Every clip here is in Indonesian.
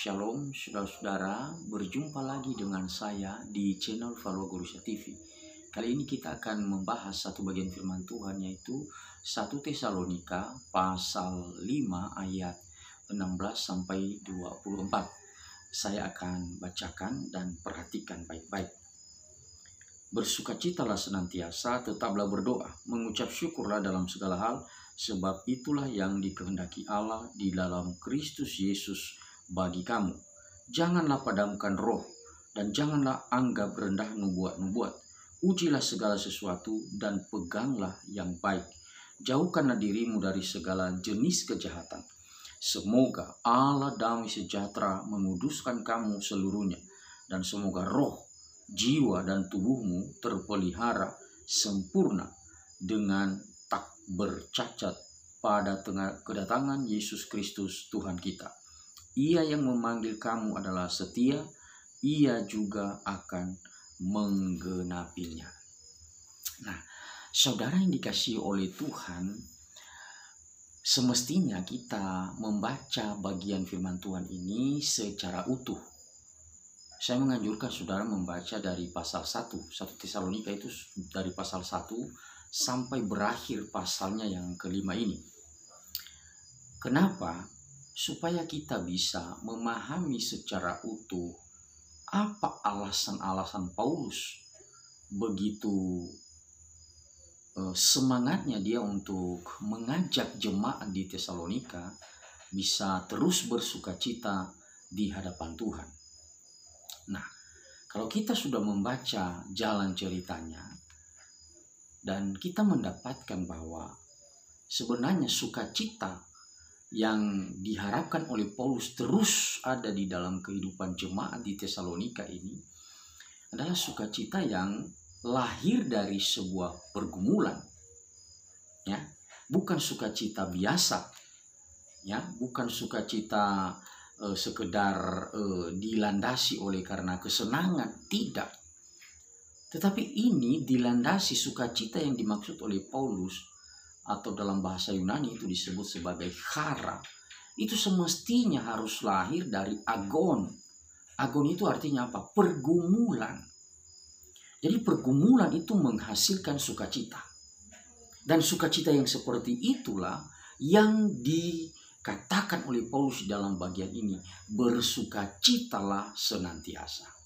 Shalom saudara-saudara, berjumpa lagi dengan saya di channel Follow Gurusya TV. Kali ini kita akan membahas satu bagian firman Tuhan, yaitu 1 Tesalonika pasal 5 ayat 16 sampai 24. Saya akan bacakan dan perhatikan baik-baik. Bersukacitalah senantiasa, tetaplah berdoa, mengucap syukurlah dalam segala hal, sebab itulah yang dikehendaki Allah di dalam Kristus Yesus bagi kamu. Janganlah padamkan roh, dan janganlah anggap rendah nubuat-nubuat. Ujilah segala sesuatu dan peganglah yang baik. Jauhkanlah dirimu dari segala jenis kejahatan. Semoga Allah damai sejahtera menguduskan kamu seluruhnya, dan semoga roh, jiwa dan tubuhmu terpelihara sempurna dengan tak bercacat pada kedatangan Yesus Kristus Tuhan kita. Ia yang memanggil kamu adalah setia, ia juga akan menggenapinya. Nah, saudara yang dikasihi oleh Tuhan, semestinya kita membaca bagian firman Tuhan ini secara utuh. Saya menganjurkan saudara membaca dari pasal 1 Tesalonika itu dari pasal 1 sampai berakhir pasalnya yang kelima ini. Kenapa? Supaya kita bisa memahami secara utuh apa alasan-alasan Paulus begitu semangatnya dia untuk mengajak jemaat di Tesalonika bisa terus bersukacita di hadapan Tuhan. Nah, kalau kita sudah membaca jalan ceritanya dan kita mendapatkan bahwa sebenarnya sukacita yang diharapkan oleh Paulus terus ada di dalam kehidupan jemaat di Tesalonika ini adalah sukacita yang lahir dari sebuah pergumulan, ya, bukan sukacita biasa, ya, bukan sukacita sekedar dilandasi oleh karena kesenangan, tidak. Tetapi ini dilandasi sukacita yang dimaksud oleh Paulus, atau dalam bahasa Yunani itu disebut sebagai chara. Itu semestinya harus lahir dari agon. Agon itu artinya apa? Pergumulan. Jadi pergumulan itu menghasilkan sukacita. Dan sukacita yang seperti itulah yang dikatakan oleh Paulus dalam bagian ini. Bersukacitalah senantiasa.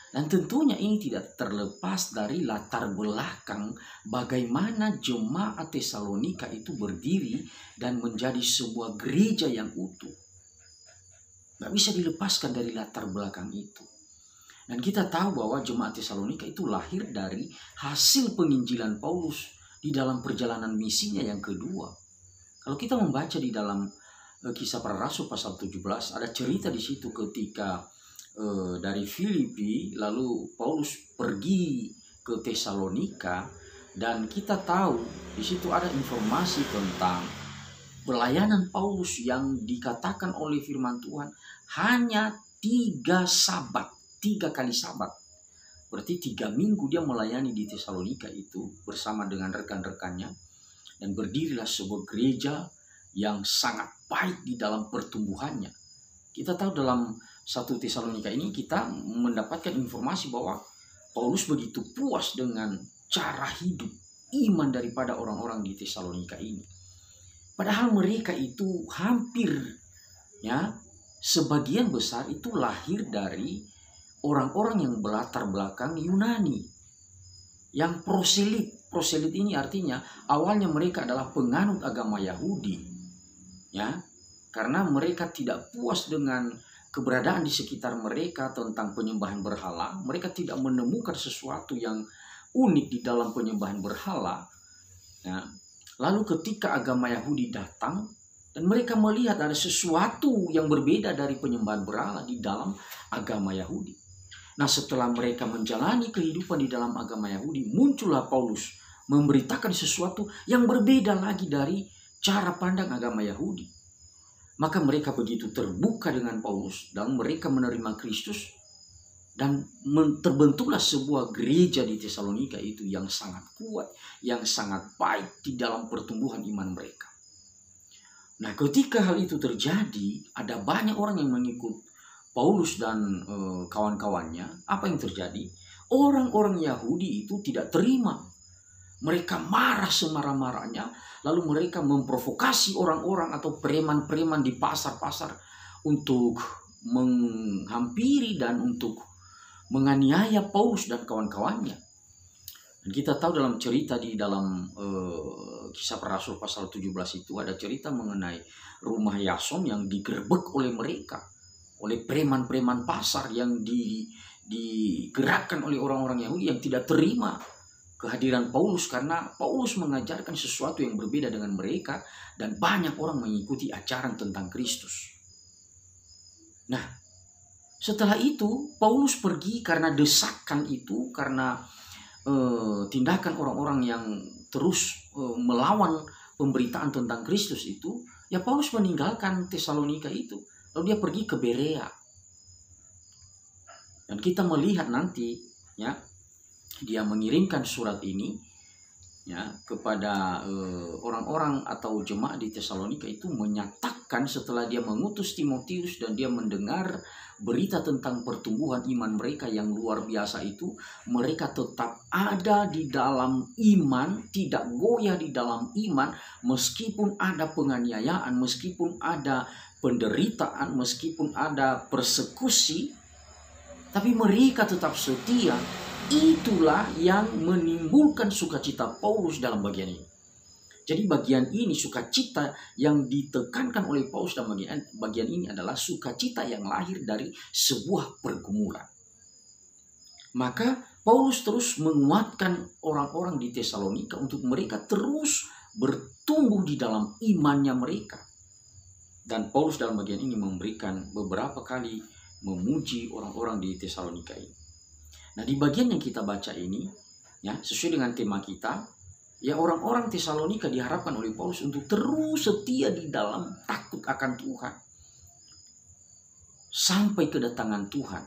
Dan tentunya ini tidak terlepas dari latar belakang bagaimana jemaat Tesalonika itu berdiri dan menjadi sebuah gereja yang utuh. Gak bisa dilepaskan dari latar belakang itu. Dan kita tahu bahwa jemaat Tesalonika itu lahir dari hasil penginjilan Paulus di dalam perjalanan misinya yang kedua. Kalau kita membaca di dalam Kisah Para Rasul pasal 17, ada cerita di situ ketika dari Filipi lalu Paulus pergi ke Tesalonika, dan kita tahu di situ ada informasi tentang pelayanan Paulus yang dikatakan oleh firman Tuhan hanya 3 kali sabat. Berarti 3 minggu dia melayani di Tesalonika itu bersama dengan rekan-rekannya, dan berdirilah sebuah gereja yang sangat baik di dalam pertumbuhannya. Kita tahu dalam 1 Tesalonika ini kita mendapatkan informasi bahwa Paulus begitu puas dengan cara hidup iman daripada orang-orang di Tesalonika ini. Padahal mereka itu hampir, ya, sebagian besar itu lahir dari orang-orang yang berlatar belakang Yunani, yang proselit. Proselit ini artinya awalnya mereka adalah penganut agama Yahudi, ya, karena mereka tidak puas dengan keberadaan di sekitar mereka tentang penyembahan berhala. Mereka tidak menemukan sesuatu yang unik di dalam penyembahan berhala, ya. Lalu ketika agama Yahudi datang dan mereka melihat ada sesuatu yang berbeda dari penyembahan berhala di dalam agama Yahudi. Nah, setelah mereka menjalani kehidupan di dalam agama Yahudi, muncullah Paulus memberitakan sesuatu yang berbeda lagi dari cara pandang agama Yahudi. Maka mereka begitu terbuka dengan Paulus dan mereka menerima Kristus, dan terbentuklah sebuah gereja di Tesalonika itu yang sangat kuat, yang sangat baik di dalam pertumbuhan iman mereka. Nah, ketika hal itu terjadi, ada banyak orang yang mengikut Paulus dan kawan-kawannya. Apa yang terjadi? Orang-orang Yahudi itu tidak terima. Mereka marah semarah-marahnya, lalu mereka memprovokasi orang-orang atau preman-preman di pasar-pasar untuk menghampiri dan untuk menganiaya Paulus dan kawan-kawannya. Dan kita tahu dalam cerita di dalam Kisah Para Rasul pasal 17 itu ada cerita mengenai rumah Yason yang digerebek oleh mereka, oleh preman-preman pasar yang digerakkan oleh orang-orang Yahudi yang tidak terima kehadiran Paulus karena Paulus mengajarkan sesuatu yang berbeda dengan mereka dan banyak orang mengikuti ajaran tentang Kristus. Nah, setelah itu Paulus pergi karena desakan itu, karena tindakan orang-orang yang terus melawan pemberitaan tentang Kristus itu, ya Paulus meninggalkan Tesalonika itu, lalu dia pergi ke Berea. Dan kita melihat nanti, ya, dia mengirimkan surat ini, ya, kepada orang-orang atau jemaat di Tesalonika itu, menyatakan setelah dia mengutus Timotius dan dia mendengar berita tentang pertumbuhan iman mereka yang luar biasa itu, mereka tetap ada di dalam iman, tidak goyah di dalam iman, meskipun ada penganiayaan, meskipun ada penderitaan, meskipun ada persekusi, tapi mereka tetap setia. Itulah yang menimbulkan sukacita Paulus dalam bagian ini. Jadi bagian ini, sukacita yang ditekankan oleh Paulus dalam bagian ini adalah sukacita yang lahir dari sebuah pergumulan. Maka Paulus terus menguatkan orang-orang di Tesalonika untuk mereka terus bertumbuh di dalam imannya mereka. Dan Paulus dalam bagian ini memberikan beberapa kali memuji orang-orang di Tesalonika ini. Nah, di bagian yang kita baca ini, ya, sesuai dengan tema kita, ya, orang-orang Tesalonika diharapkan oleh Paulus untuk terus setia di dalam takut akan Tuhan sampai kedatangan Tuhan,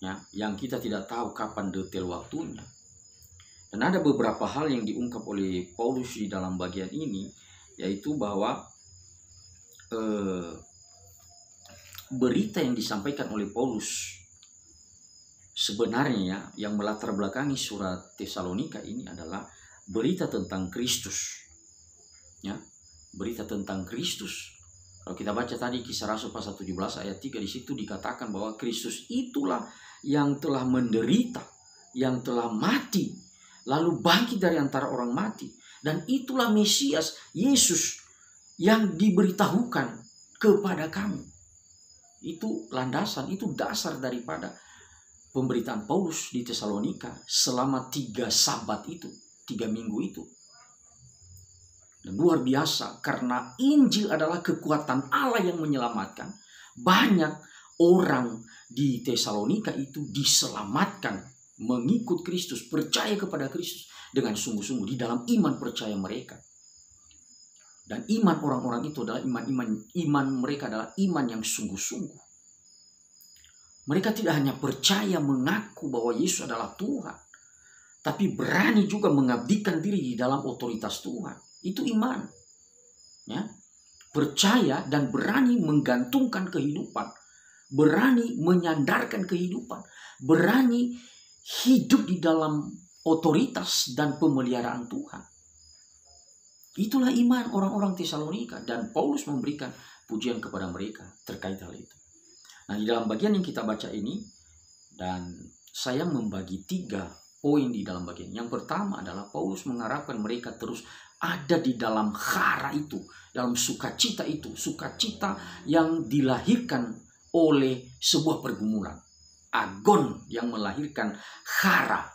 ya, yang kita tidak tahu kapan detail waktunya. Dan ada beberapa hal yang diungkap oleh Paulus di dalam bagian ini, yaitu bahwa berita yang disampaikan oleh Paulus sebenarnya yang melatar belakangi surat Tesalonika ini adalah berita tentang Kristus, ya, berita tentang Kristus. Kalau kita baca tadi Kisah Rasul pasal 17 ayat 3, di situ dikatakan bahwa Kristus itulah yang telah menderita, yang telah mati, lalu bangkit dari antara orang mati, dan itulah Mesias, Yesus, yang diberitahukan kepada kamu. Itu landasan, itu dasar daripada pemberitaan Paulus di Tesalonika selama 3 sabat itu, 3 minggu itu. Dan luar biasa, karena Injil adalah kekuatan Allah yang menyelamatkan. Banyak orang di Tesalonika itu diselamatkan, mengikut Kristus, percaya kepada Kristus dengan sungguh-sungguh di dalam iman percaya mereka. Dan iman orang-orang itu adalah iman mereka adalah iman yang sungguh-sungguh. Mereka tidak hanya percaya mengaku bahwa Yesus adalah Tuhan, tapi berani juga mengabdikan diri di dalam otoritas Tuhan. Itu iman, ya. Percaya dan berani menggantungkan kehidupan, berani menyandarkan kehidupan, berani hidup di dalam otoritas dan pemeliharaan Tuhan. Itulah iman orang-orang Tesalonika, dan Paulus memberikan pujian kepada mereka terkait hal itu. Nah, di dalam bagian yang kita baca ini, dan saya membagi 3 poin di dalam bagian. Yang pertama adalah Paulus mengharapkan mereka terus ada di dalam hara itu, dalam sukacita itu, sukacita yang dilahirkan oleh sebuah pergumulan. Agon yang melahirkan hara.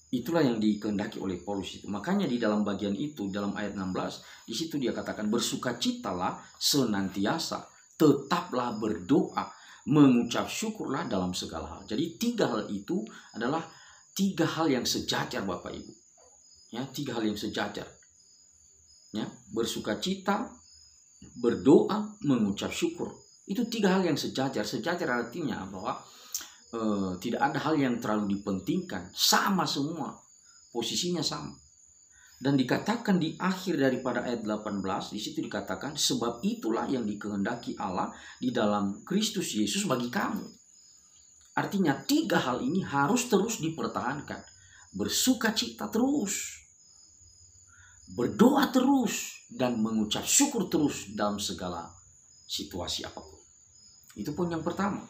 Itulah yang dikehendaki oleh Paulus itu. Makanya di dalam bagian itu, dalam ayat 16, di situ dia katakan, bersukacitalah senantiasa, tetaplah berdoa, mengucap syukurlah dalam segala hal. Jadi 3 hal itu adalah 3 hal yang sejajar, Bapak Ibu. Ya, 3 hal yang sejajar. Ya, bersukacita, berdoa, mengucap syukur. Itu 3 hal yang sejajar. Sejajar artinya bahwa tidak ada hal yang terlalu dipentingkan. Sama semua. Posisinya sama. Dan dikatakan di akhir daripada ayat 18, di situ dikatakan, sebab itulah yang dikehendaki Allah di dalam Kristus Yesus bagi kamu. Artinya 3 hal ini harus terus dipertahankan. Bersukacita terus, berdoa terus, dan mengucap syukur terus dalam segala situasi apapun. Itu pun yang pertama.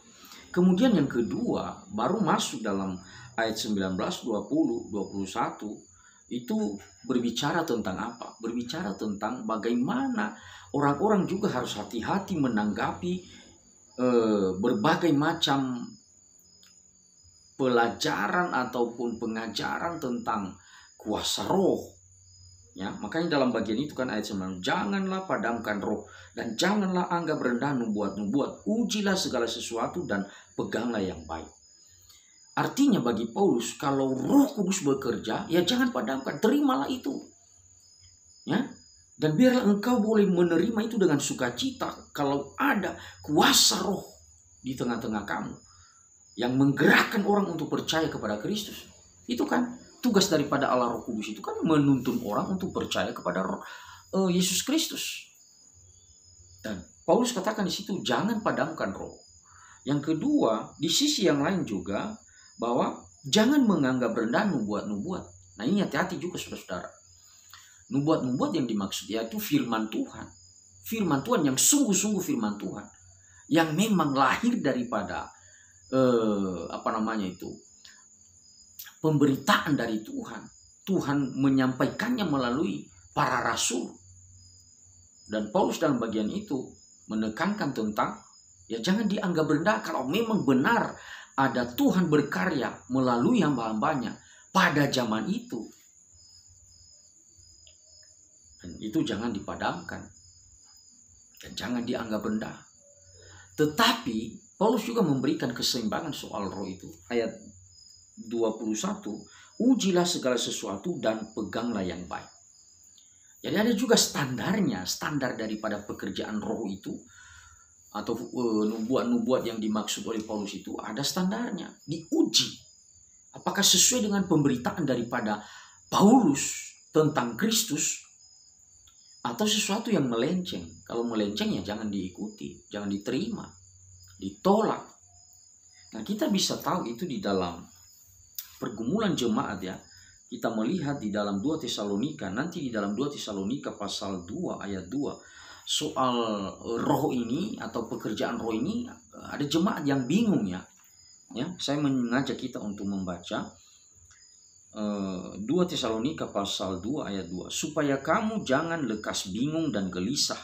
Kemudian yang kedua, baru masuk dalam ayat 19, 20, 21, itu berbicara tentang apa? Berbicara tentang bagaimana orang-orang juga harus hati-hati menanggapi berbagai macam pelajaran ataupun pengajaran tentang kuasa roh. Ya, makanya dalam bagian itu kan ayat 9, janganlah padamkan roh dan janganlah anggap rendah nubuat-nubuat, ujilah segala sesuatu dan peganglah yang baik. Artinya bagi Paulus, kalau Roh Kudus bekerja, ya jangan padamkan, terimalah itu. Ya, dan biarlah engkau boleh menerima itu dengan sukacita kalau ada kuasa Roh di tengah-tengah kamu yang menggerakkan orang untuk percaya kepada Kristus. Itu kan tugas daripada Allah Roh Kudus, itu kan menuntun orang untuk percaya kepada Yesus Kristus. Dan Paulus katakan di situ, jangan padamkan roh. Yang kedua, di sisi yang lain juga, bahwa jangan menganggap rendah nubuat-nubuat. Nah, ini hati-hati juga saudara-saudara. Nubuat-nubuat yang dimaksud yaitu firman Tuhan. Firman Tuhan yang sungguh-sungguh firman Tuhan. Yang memang lahir daripada pemberitaan dari Tuhan. Tuhan menyampaikannya melalui para rasul. Dan Paulus dalam bagian itu menekankan tentang, ya jangan dianggap rendah kalau memang benar ada Tuhan berkarya melalui hamba-hambanya pada zaman itu. Dan itu jangan dipadamkan. Dan jangan dianggap rendah. Tetapi Paulus juga memberikan keseimbangan soal roh itu. Ayat 21, ujilah segala sesuatu dan peganglah yang baik. Jadi ada juga standarnya, standar daripada pekerjaan roh itu. Atau nubuat-nubuat yang dimaksud oleh Paulus itu ada standarnya, diuji. Apakah sesuai dengan pemberitaan daripada Paulus tentang Kristus atau sesuatu yang melenceng? Kalau melenceng ya jangan diikuti, jangan diterima, ditolak. Nah, kita bisa tahu itu di dalam pergumulan jemaat ya. Kita melihat di dalam 2 Tesalonika, nanti di dalam 2 Tesalonika pasal 2 ayat 2. Soal roh ini atau pekerjaan roh ini, ada jemaat yang bingung ya. Saya mengajak kita untuk membaca 2 Tesalonika pasal 2 ayat 2. Supaya kamu jangan lekas bingung dan gelisah,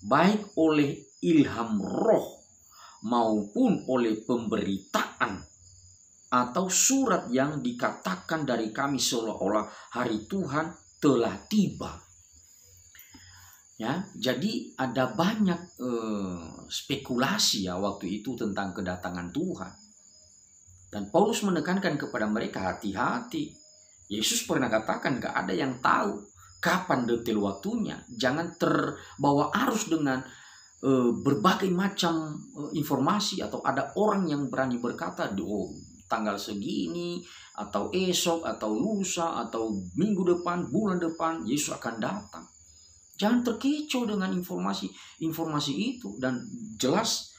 baik oleh ilham roh maupun oleh pemberitaan atau surat yang dikatakan dari kami seolah-olah hari Tuhan telah tiba. Ya, jadi ada banyak spekulasi ya waktu itu tentang kedatangan Tuhan. Dan Paulus menekankan kepada mereka, hati-hati. Yesus pernah katakan gak ada yang tahu kapan detail waktunya. Jangan terbawa arus dengan berbagai macam informasi, atau ada orang yang berani berkata, tanggal segini, atau esok, atau lusa, atau minggu depan, bulan depan, Yesus akan datang. Jangan terkecoh dengan informasi itu. Dan jelas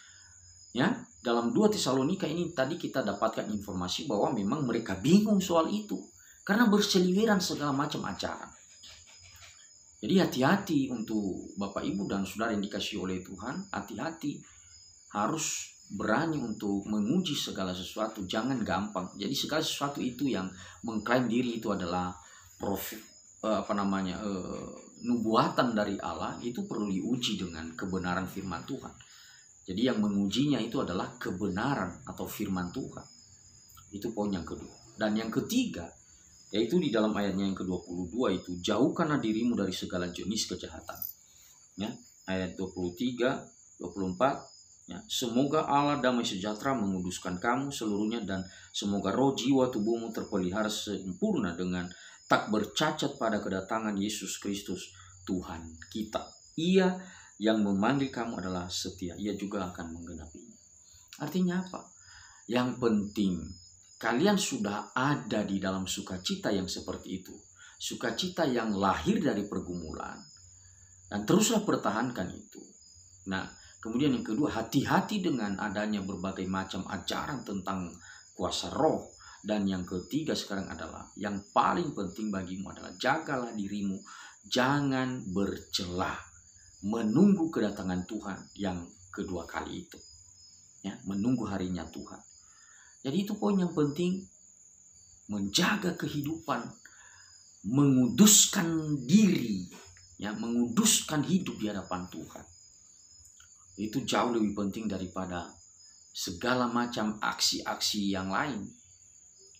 ya, dalam 2 Tesalonika ini tadi kita dapatkan informasi bahwa memang mereka bingung soal itu karena berseliweran segala macam acara. Jadi hati-hati untuk Bapak Ibu dan Saudara yang dikasihi oleh Tuhan. Hati-hati, harus berani untuk menguji segala sesuatu, jangan gampang. Jadi segala sesuatu itu yang mengklaim diri itu adalah nubuatan dari Allah, itu perlu diuji dengan kebenaran firman Tuhan. Jadi yang mengujinya itu adalah kebenaran atau firman Tuhan. Itu poin yang kedua. Dan yang ketiga, yaitu di dalam ayatnya yang ke-22 itu, jauhkanlah dirimu dari segala jenis kejahatan. Ya, ayat 23, 24, ya, semoga Allah damai sejahtera menguduskan kamu seluruhnya, dan semoga roh jiwa tubuhmu terpelihara sempurna dengan tak bercacat pada kedatangan Yesus Kristus Tuhan kita. Ia yang memanggil kamu adalah setia, ia juga akan menggenapinya. Artinya apa? Yang penting kalian sudah ada di dalam sukacita yang seperti itu. sukacita yang lahir dari pergumulan, dan teruslah pertahankan itu. Nah, kemudian yang kedua, hati-hati dengan adanya berbagai macam ajaran tentang kuasa roh. Dan yang ketiga sekarang adalah, yang paling penting bagimu adalah jagalah dirimu, jangan bercelah, menunggu kedatangan Tuhan yang kedua kali itu. Ya, menunggu harinya Tuhan. Jadi itu poin yang penting, menjaga kehidupan, menguduskan diri, ya, menguduskan hidup di hadapan Tuhan. Itu jauh lebih penting daripada segala macam aksi-aksi yang lain.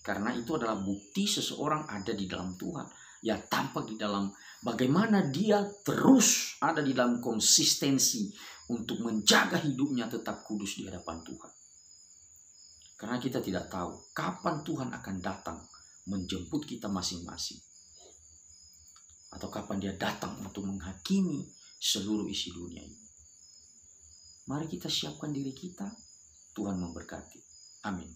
Karena itu adalah bukti seseorang ada di dalam Tuhan. Ya, tampak di dalam bagaimana dia terus ada di dalam konsistensi untuk menjaga hidupnya tetap kudus di hadapan Tuhan. Karena kita tidak tahu kapan Tuhan akan datang menjemput kita masing-masing. Atau kapan dia datang untuk menghakimi seluruh isi dunia ini. Mari kita siapkan diri kita. Tuhan memberkati. Amin.